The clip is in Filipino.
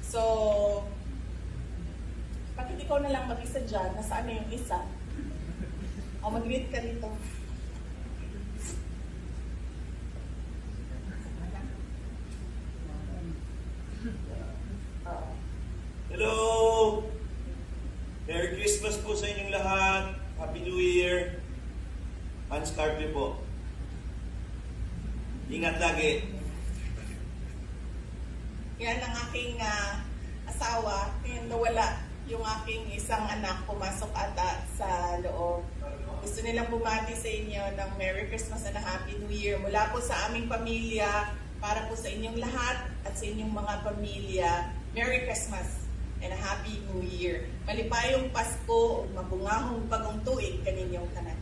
So, bakit ikaw na lang mag-isa dyan? Nasaan na yung isa? O, mag-greet ka dito. Hello! Merry Christmas po sa inyong lahat. Happy New Year. Hans Carpe po. Ingat lagi. Yan ang aking asawa. Ngayon nawala yung aking isang anak, pumasok ata sa loob. Gusto nilang bumati sa inyo ng Merry Christmas and a Happy New Year. Mula po sa aming pamilya, para po sa inyong lahat at sa inyong mga pamilya, Merry Christmas and a Happy New Year. Malipayong Pasko, mabungahong bagong tuig kaninyong tanan.